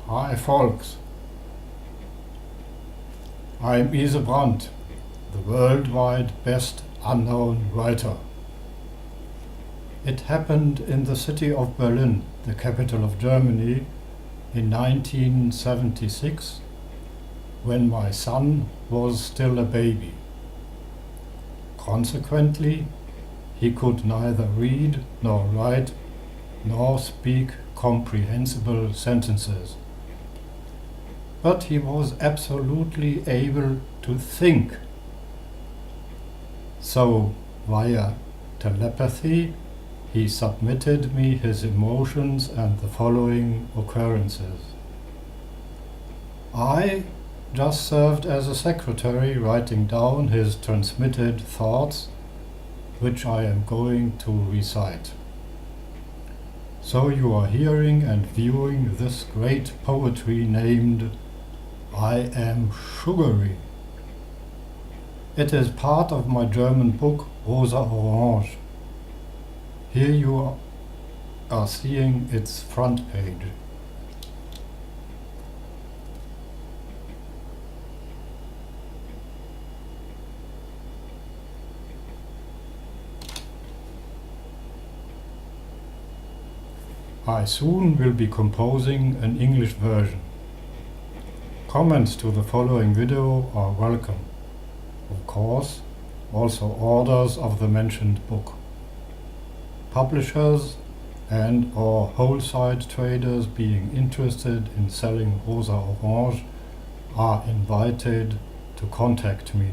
Hi folks, I'm Ise Brandt, the worldwide best unknown writer. It happened in the city of Berlin, the capital of Germany, in 1976, when my son was still a baby. Consequently, he could neither read nor write nor speak comprehensible sentences. But he was absolutely able to think. So, via telepathy, he submitted me his emotions and the following occurrences. I just served as a secretary, writing down his transmitted thoughts, which I am going to recite. So you are hearing and viewing this great poetry named I Am Sugary. It is part of my German book Rosa Orange. Here you are seeing its front page. I soon will be composing an English version. Comments to the following video are welcome. Of course, also orders of the mentioned book. Publishers and or wholesale traders being interested in selling Rosa Orange are invited to contact me.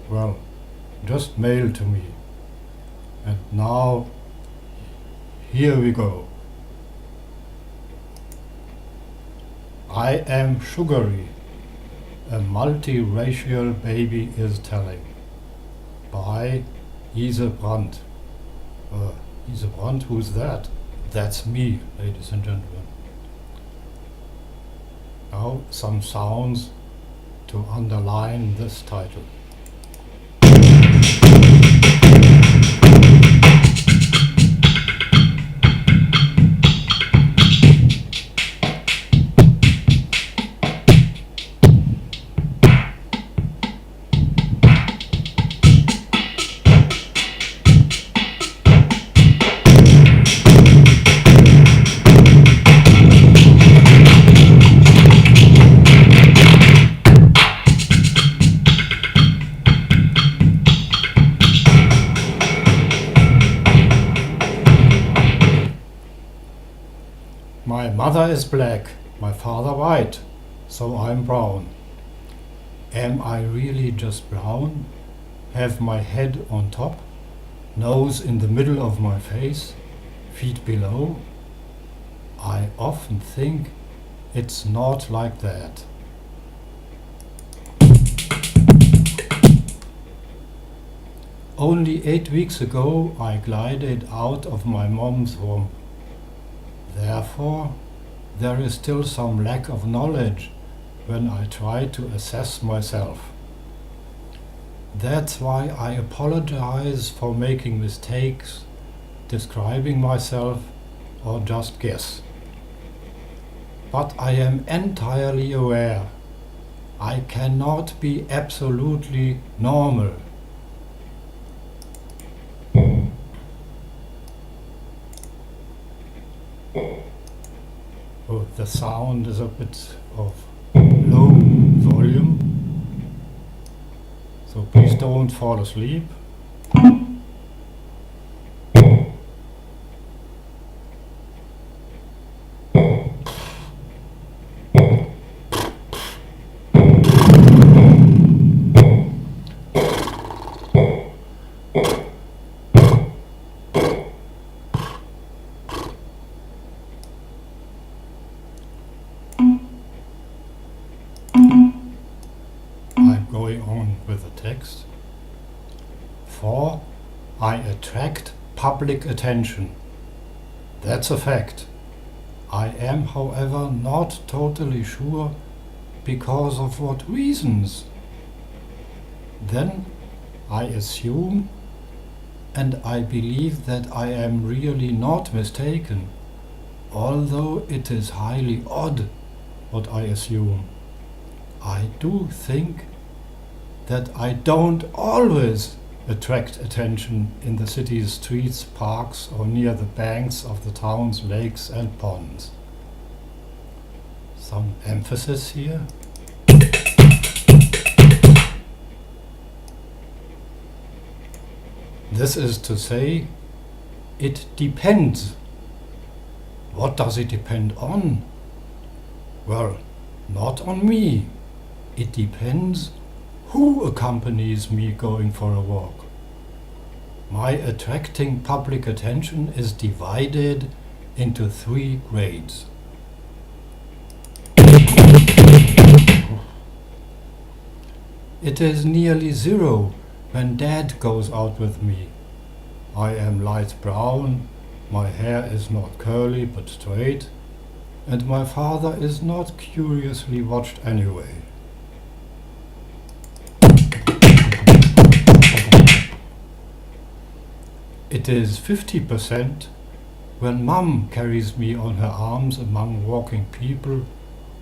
Well, just mail to me. And now, here we go. I am sugary, a multiracial baby is telling, by Ise Brandt. Ise Brandt, who's that? That's me, ladies and gentlemen. Now some sounds to underline this title. My mother is black, my father white, so I'm brown. Am I really just brown? Have my head on top, nose in the middle of my face, feet below? I often think it's not like that. Only 8 weeks ago I glided out of my mom's womb. Therefore, there is still some lack of knowledge when I try to assess myself. That's why I apologize for making mistakes, describing myself, or just guess. But I am entirely aware I cannot be absolutely normal. Oh, the sound is a bit of low volume, so please don't fall asleep. I'm going on with the text. For I attract public attention. That's a fact. I am, however, not totally sure because of what reasons. Then I assume and I believe that I am really not mistaken, although it is highly odd what I assume, I do think that I don't always attract attention in the city's streets, parks, or near the banks of the town's lakes and ponds. Some emphasis here. This is to say, it depends. What does it depend on? Well, not on me. It depends who accompanies me going for a walk. My attracting public attention is divided into 3 grades. It is nearly 0 when Dad goes out with me. I am light brown, my hair is not curly but straight, and my father is not curiously watched anyway. It is 50% when Mum carries me on her arms among walking people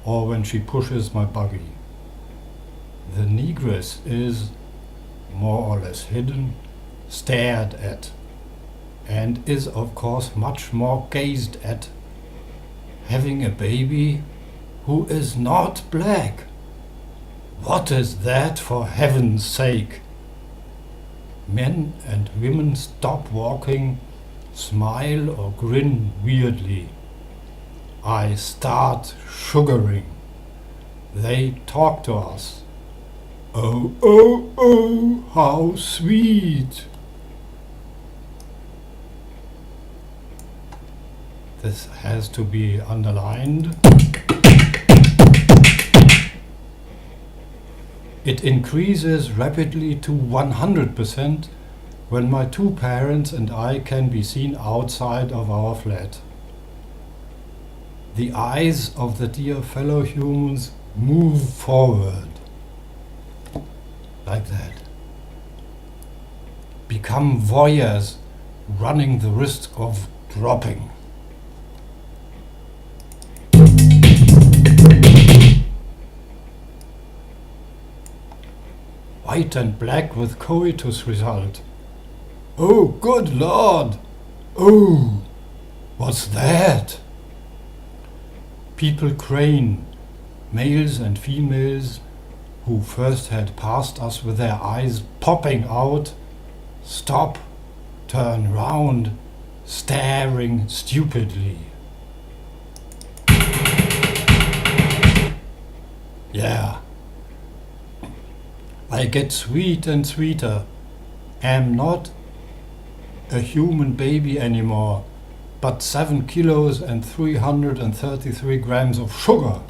or when she pushes my buggy. The negress is, more or less hidden, stared at, and is of course much more gazed at, having a baby who is not black. What is that, for heaven's sake? Men and women stop walking, smile or grin weirdly. I start sugaring. They talk to us. Oh, oh, oh, how sweet! This has to be underlined. It increases rapidly to 100% when my 2 parents and I can be seen outside of our flat. The eyes of the dear fellow humans move forward. Like that. Become voyeurs, running the risk of dropping. White and black with coitus result. Oh, good Lord! Oh, what's that? People crane, males and females, who first had passed us with their eyes popping out, stop, turn round, staring stupidly. Yeah. I get sweet and sweeter. Am not a human baby anymore, but 7 kilos and 333 grams of sugar.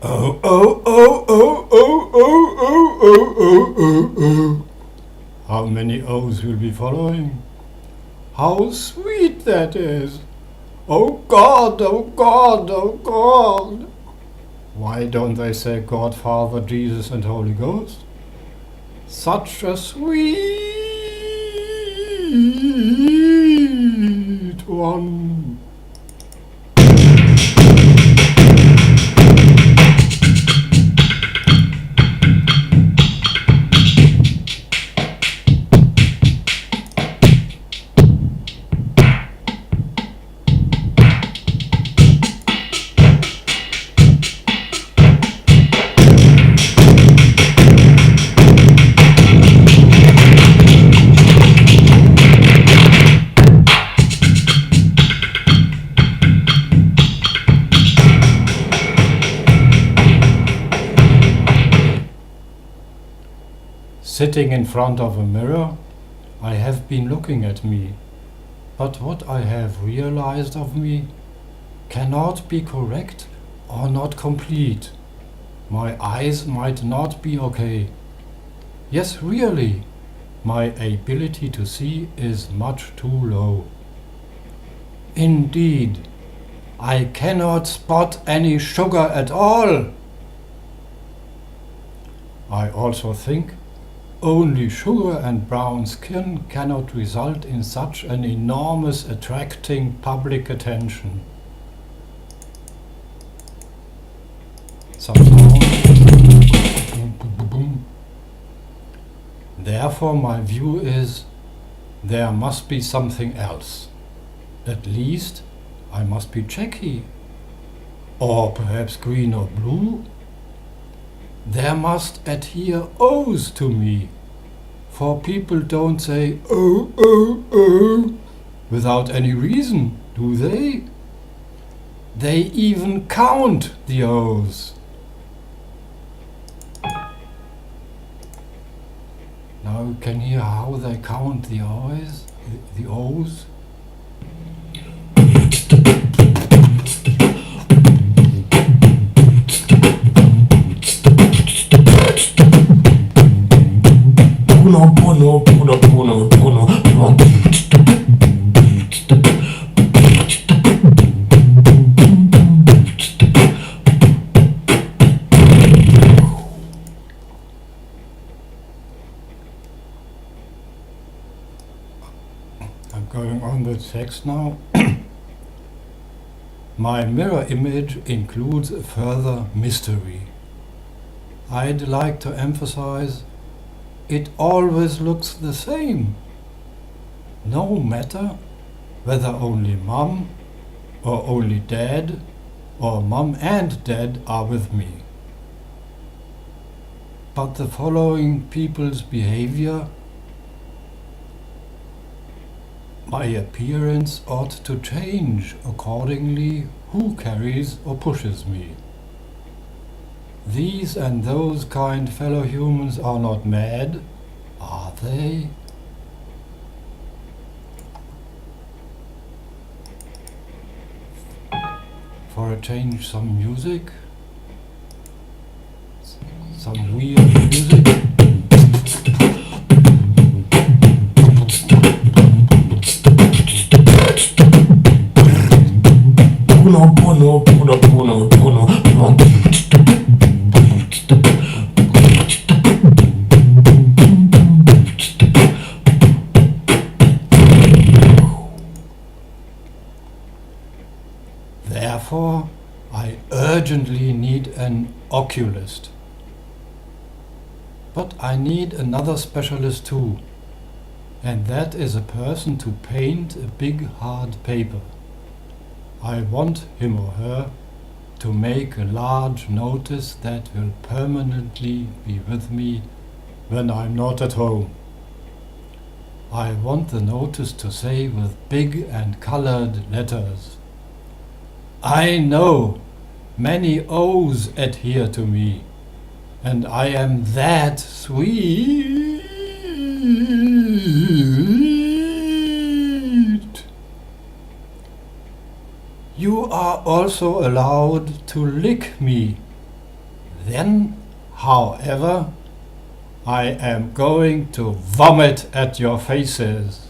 Oh, oh, oh, oh, oh, oh, oh, oh, oh, oh, oh. How many O's will be following? How sweet that is! Oh God, oh God, oh God! Why don't they say God, Father, Jesus and Holy Ghost? Such a sweet one! Sitting in front of a mirror, I have been looking at me, but what I have realized of me cannot be correct or not complete. My eyes might not be okay. Yes, really, my ability to see is much too low. Indeed, I cannot spot any sugar at all. I also think Only sugar and brown skin cannot result in such an enormous attracting public attention. Some sound. Boom, boom, boom, boom. Therefore, my view is there must be something else. At least I must be Czechy, or perhaps green or blue. There must adhere O's to me, for people don't say oh, oh, oh without any reason, do they? They even count the O's. Now you can hear how they count the O's. The O's. I'm going on the text now. My mirror image includes a further mystery. I'd like to emphasize it always looks the same, no matter whether only mum or only dad or mum and dad are with me. But the following people's behavior, my appearance ought to change accordingly who carries or pushes me. These and those kind fellow humans are not mad, are they? For a change, some music. Some weird music. Therefore, I urgently need an oculist. But I need another specialist too, and that is a person to paint a big hard paper. I want him or her to make a large notice that will permanently be with me when I'm not at home. I want the notice to say with big and colored letters, I know many O's adhere to me, and I am that sweet. You are also allowed to lick me. Then, however, I am going to vomit at your faces.